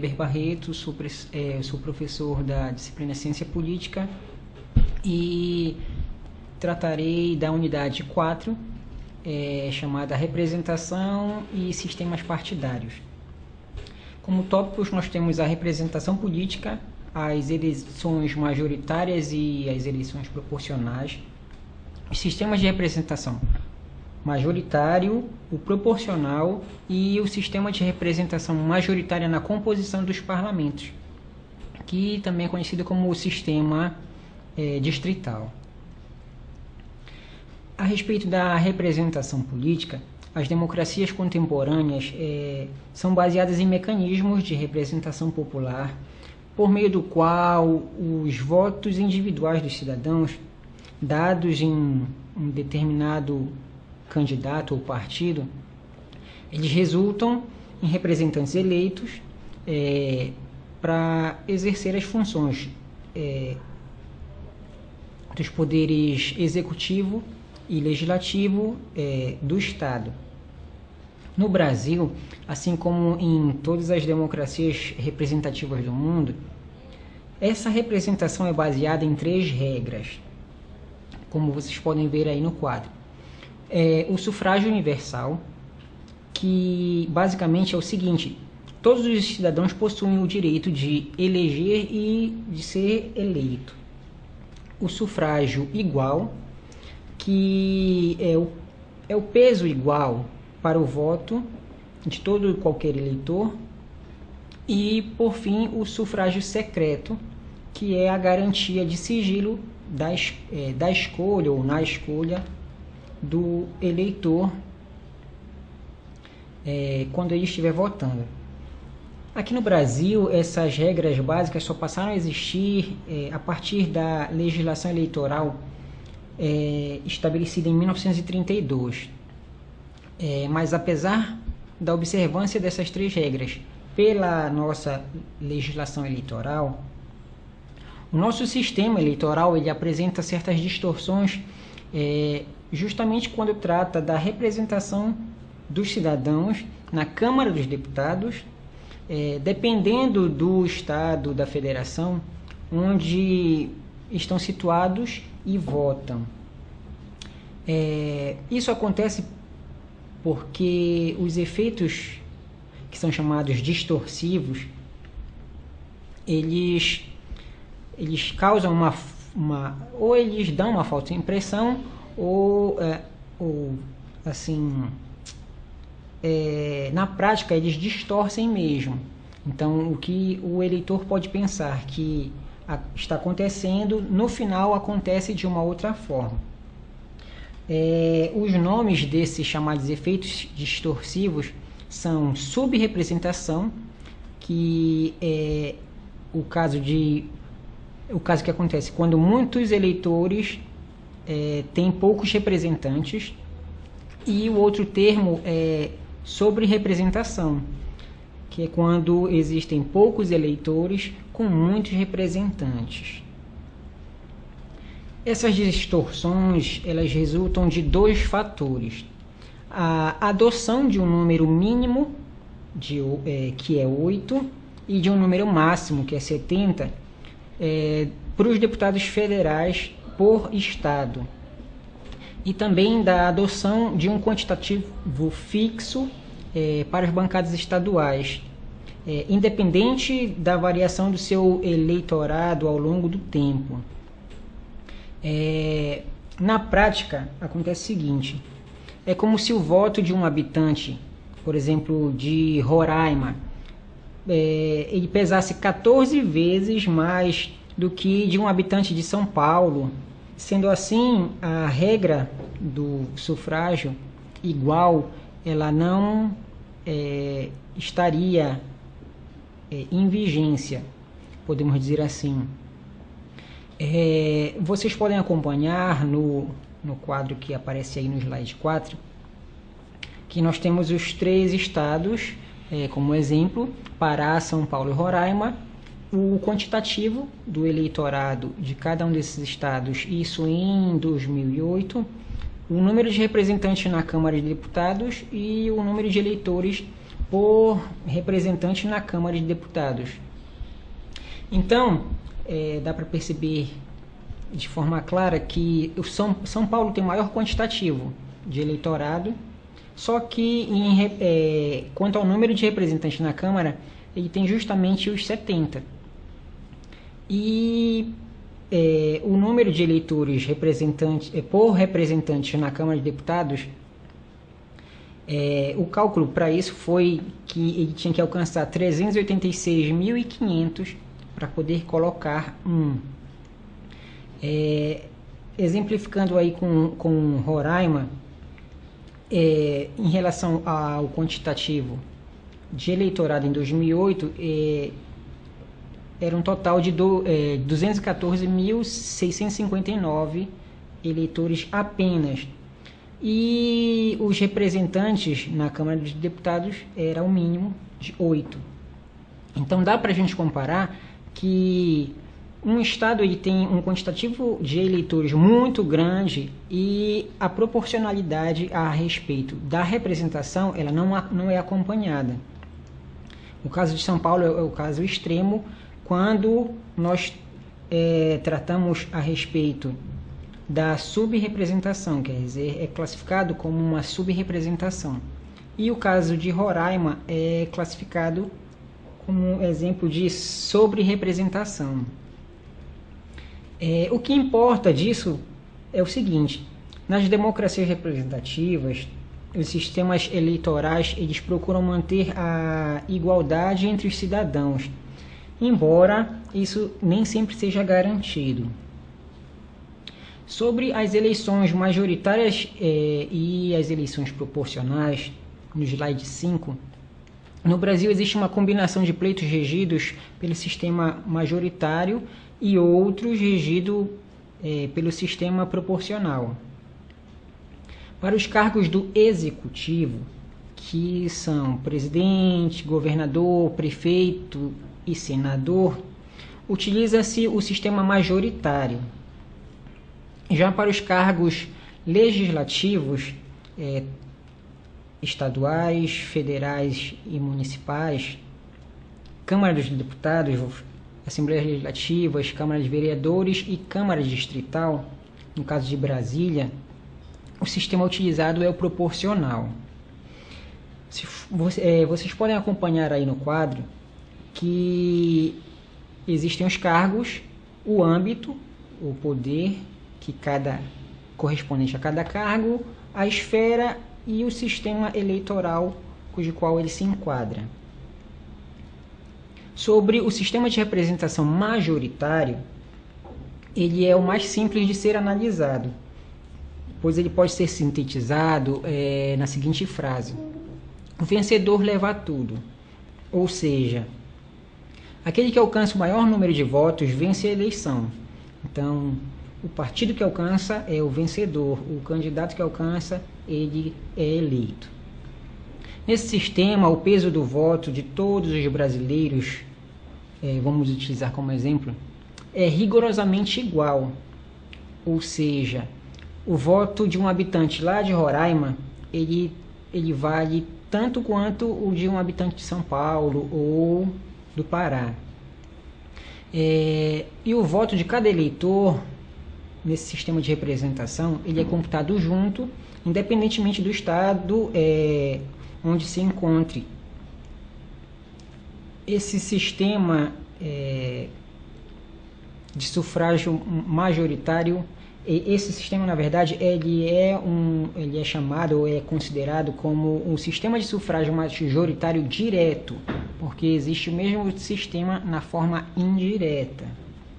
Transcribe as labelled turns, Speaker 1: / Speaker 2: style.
Speaker 1: Weber Barreto, sou professor da disciplina Ciência Política e tratarei da unidade 4, chamada Representação e Sistemas Partidários. Como tópicos nós temos a representação política, as eleições majoritárias e as eleições proporcionais, os sistemas de representação majoritário, o proporcional e o sistema de representação majoritária na composição dos parlamentos, que também é conhecido como o sistema distrital. A respeito da representação política, as democracias contemporâneas são baseadas em mecanismos de representação popular, por meio do qual os votos individuais dos cidadãos, dados em um determinado candidato ou partido, eles resultam em representantes eleitos para exercer as funções dos poderes executivo e legislativo do Estado. No Brasil, assim como em todas as democracias representativas do mundo, essa representação é baseada em 3 regras, como vocês podem ver aí no quadro. O sufrágio universal, que basicamente é o seguinte: todos os cidadãos possuem o direito de eleger e de ser eleito. O sufrágio igual, que é o peso igual para o voto de todo e qualquer eleitor. E, por fim, o sufrágio secreto, que é a garantia de sigilo da escolha ou na escolha do eleitor quando ele estiver votando. Aqui no Brasil, essas regras básicas só passaram a existir a partir da legislação eleitoral estabelecida em 1932. Mas apesar da observância dessas 3 regras pela nossa legislação eleitoral, o nosso sistema eleitoral ele apresenta certas distorções justamente quando trata da representação dos cidadãos na Câmara dos Deputados, dependendo do estado da federação onde estão situados e votam. Isso acontece porque os efeitos que são chamados distorsivos, eles causam ou eles dão uma falsa impressão, ou assim, na prática eles distorcem mesmo. Então o que o eleitor pode pensar que está acontecendo, no final acontece de uma outra forma. Os nomes desses chamados efeitos distorsivos são subrepresentação, que é o caso que acontece quando muitos eleitores têm poucos representantes, e o outro termo é sobre-representação, que é quando existem poucos eleitores com muitos representantes. Essas distorções elas resultam de 2 fatores: a adoção de um número mínimo que é 8 e de um número máximo que é 70 para os deputados federais por estado, e também da adoção de um quantitativo fixo para as bancadas estaduais, independente da variação do seu eleitorado ao longo do tempo. Na prática, acontece o seguinte: é como se o voto de um habitante, por exemplo, de Roraima, ele pesasse 14 vezes mais do que de um habitante de São Paulo. Sendo assim, a regra do sufrágio igual, ela não estaria em vigência, podemos dizer assim. Vocês podem acompanhar no quadro que aparece aí no slide 4, que nós temos os 3 estados como exemplo: Pará, São Paulo e Roraima, o quantitativo do eleitorado de cada um desses estados, isso em 2008, o número de representantes na Câmara de Deputados e o número de eleitores por representante na Câmara de Deputados. Então, dá para perceber de forma clara que o São Paulo tem o maior quantitativo de eleitorado, só que quanto ao número de representantes na Câmara, ele tem justamente os 70. E o número de eleitores por representantes na Câmara de Deputados, o cálculo para isso foi que ele tinha que alcançar 386.500 para poder colocar um. Exemplificando aí com Roraima, em relação ao quantitativo de eleitorado em 2008, era um total de 214.659 eleitores apenas. E os representantes na Câmara dos Deputados era o mínimo de 8. Então dá para a gente comparar que um estado ele tem um quantitativo de eleitores muito grande e a proporcionalidade a respeito da representação ela não é acompanhada. O caso de São Paulo é o caso extremo quando nós tratamos a respeito da subrepresentação, quer dizer, é classificado como uma subrepresentação. E o caso de Roraima é classificado como um exemplo de sobre-representação. O que importa disso é o seguinte: nas democracias representativas, os sistemas eleitorais eles procuram manter a igualdade entre os cidadãos, embora isso nem sempre seja garantido. Sobre as eleições majoritárias e as eleições proporcionais, no slide 5, no Brasil existe uma combinação de pleitos regidos pelo sistema majoritário e outros regidos pelo sistema proporcional. Para os cargos do executivo, que são presidente, governador, prefeito e senador, utiliza-se o sistema majoritário. Já para os cargos legislativos, estaduais, federais e municipais, Câmara dos Deputados, Assembleias Legislativas, Câmara de Vereadores e Câmara Distrital, no caso de Brasília, o sistema utilizado é o proporcional. Vocês podem acompanhar aí no quadro que existem os cargos, o âmbito, o poder, que correspondente a cada cargo, a esfera e o sistema eleitoral cujo qual ele se enquadra. Sobre o sistema de representação majoritário, ele é o mais simples de ser analisado, pois ele pode ser sintetizado na seguinte frase: o vencedor leva tudo, ou seja, aquele que alcança o maior número de votos vence a eleição. Então, o partido que alcança é o vencedor, o candidato que alcança, ele é eleito. Nesse sistema, o peso do voto de todos os brasileiros, vamos utilizar como exemplo, é rigorosamente igual. Ou seja, o voto de um habitante lá de Roraima, ele vale tanto quanto o de um habitante de São Paulo ou do Pará. E o voto de cada eleitor nesse sistema de representação, ele é computado junto, independentemente do estado onde se encontre. Esse sistema de sufrágio majoritário, esse sistema, na verdade, ele é chamado ou é considerado como um sistema de sufrágio majoritário direto, porque existe o mesmo sistema na forma indireta.